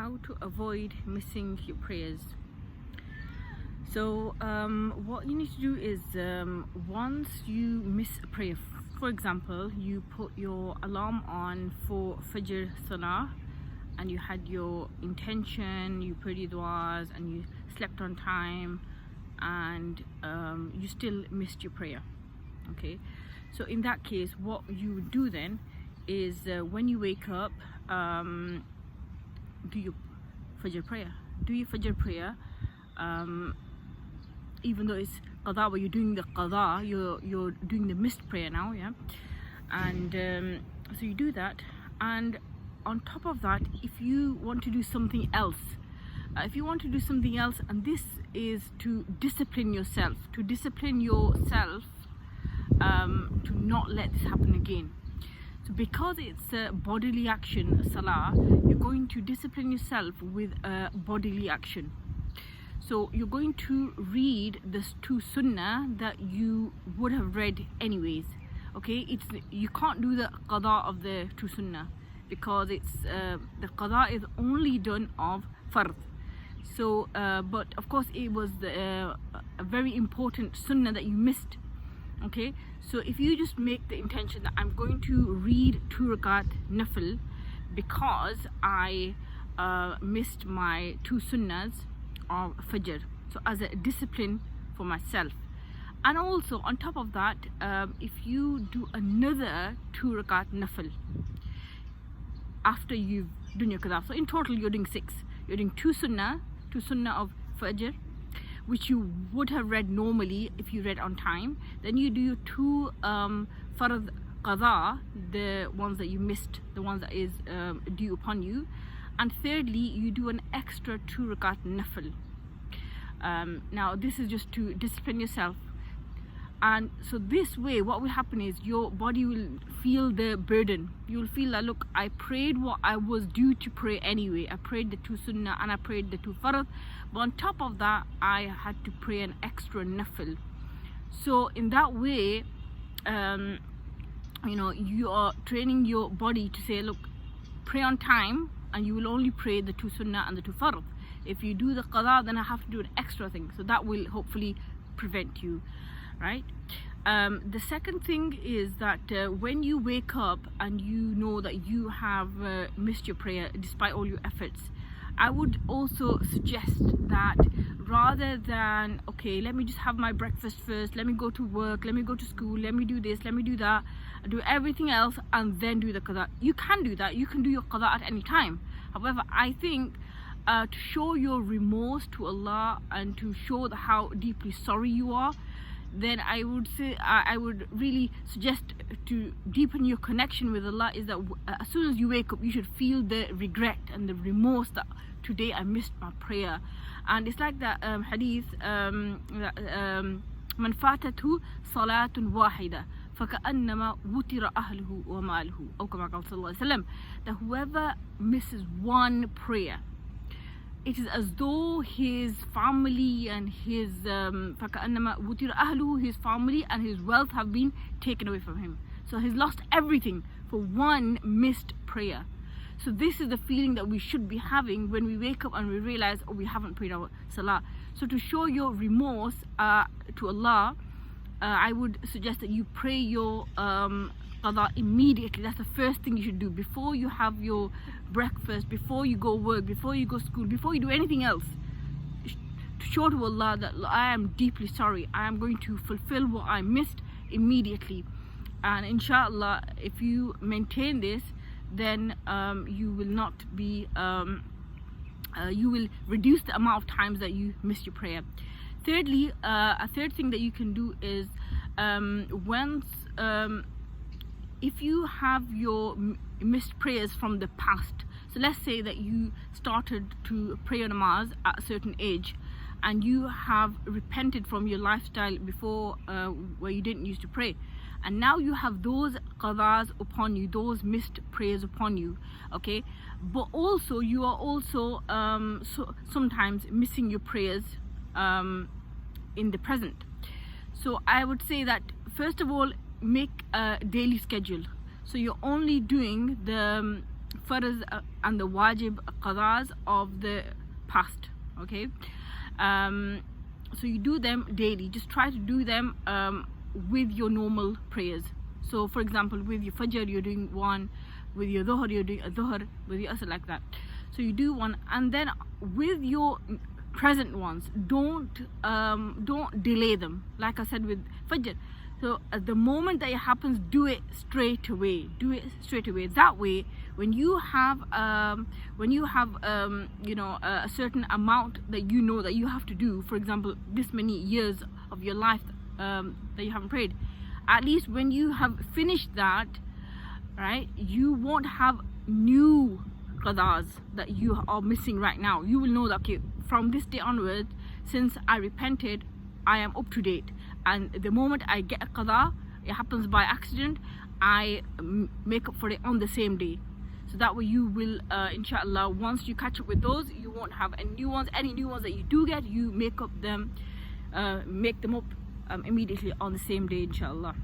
how to avoid missing your prayers. So what you need to do is once you miss a prayer, for example, you put your alarm on for Fajr Salah and you had your intention, you prayed your du'as and you slept on time, and you still missed your prayer. Okay, so in that case what you would do then is when you wake up, do your Fajr prayer. Even though it's qada, but you're doing the qada, you're doing the missed prayer now, yeah. And so you do that, and on top of that, if you want to do something else, and this is to discipline yourself, to not let this happen again. So because it's a bodily action, salah, you're going to discipline yourself with a bodily action. So you're going to read the two sunnah that you would have read anyways. Okay, you can't do the qada of the two sunnah because it's the qada is only done of fard. So but of course it was a very important sunnah that you missed. Okay, so if you just make the intention that I'm going to read 2 rakat nafil because I missed my 2 sunnahs of Fajr, so as a discipline for myself. And also on top of that, if you do another 2 rakat nafil after you've done your qada, so in total you're doing 6. You're doing 2 sunnah of Fajr, which you would have read normally if you read on time. Then you do your 2 fard qada, the ones that you missed, the ones that is due upon you. And thirdly, you do an extra 2 rakat nafil. Now this is just to discipline yourself, and so this way what will happen is your body will feel the burden. You will feel that, look, I prayed what I was due to pray anyway. I prayed the 2 sunnah and I prayed the 2 farad, but on top of that I had to pray an extra nafil. So in that way, you are training your body to say, look, pray on time, and you will only pray the 2 sunnah and the 2 fard. If you do the qada, then I have to do an extra thing, so that will hopefully prevent you, right? The second thing is that when you wake up and you know that you have missed your prayer despite all your efforts, I would also suggest that rather than, okay, let me just have my breakfast first, let me go to work, let me go to school, let me do this, let me do that, do everything else and then do the qada. You can do that, you can do your qada at any time. However, I think to show your remorse to Allah and to show how deeply sorry you are, then I would say, I would really suggest to deepen your connection with Allah is that as soon as you wake up, you should feel the regret and the remorse that today I missed my prayer. And it's like that hadith, man fatatu salatun wahida فكأنما وتر أهله وماله أو كما قال صلى الله عليه وسلم, that whoever misses one prayer, it is as though his family and his فكأنما وتر أهله, his family and his wealth have been taken away from him. So he's lost everything for one missed prayer. So this is the feeling that we should be having when we wake up and we realize, oh, we haven't prayed our salah. So to show your remorse to Allah, I would suggest that you pray your qada immediately. That's the first thing you should do before you have your breakfast, before you go work, before you go school, before you do anything else. To show to Allah that I am deeply sorry, I am going to fulfill what I missed immediately. And inshallah, if you maintain this, then you will not be you will reduce the amount of times that you miss your prayer. Thirdly, a third thing that you can do is if you have your missed prayers from the past. So let's say that you started to pray your namaz at a certain age and you have repented from your lifestyle before where you didn't used to pray, and now you have those qadas upon you, those missed prayers upon you, okay? But also you are also sometimes missing your prayers in the present. So I would say that first of all, make a daily schedule. So you're only doing the farz and the wajib qadars of the past. Okay, so you do them daily. Just try to do them with your normal prayers. So for example, with your fajr you're doing one, with your dhuhr you're doing a dhuhr, with your asr, like that. So you do one, and then with your present ones, don't delay them. Like I said with fajr, so at the moment that it happens, do it straight away. That way, when you have you know, a certain amount that you know that you have to do, for example, this many years of your life that you haven't prayed, at least when you have finished that, right, you won't have new qadars that you are missing right now. You will know that, okay, from this day onwards, since I repented, I am up to date, and the moment I get a qada, it happens by accident, I make up for it on the same day. So that way you will inshallah, once you catch up with those, you won't have any new ones. Any new ones that you do get, you make them up immediately on the same day, inshallah.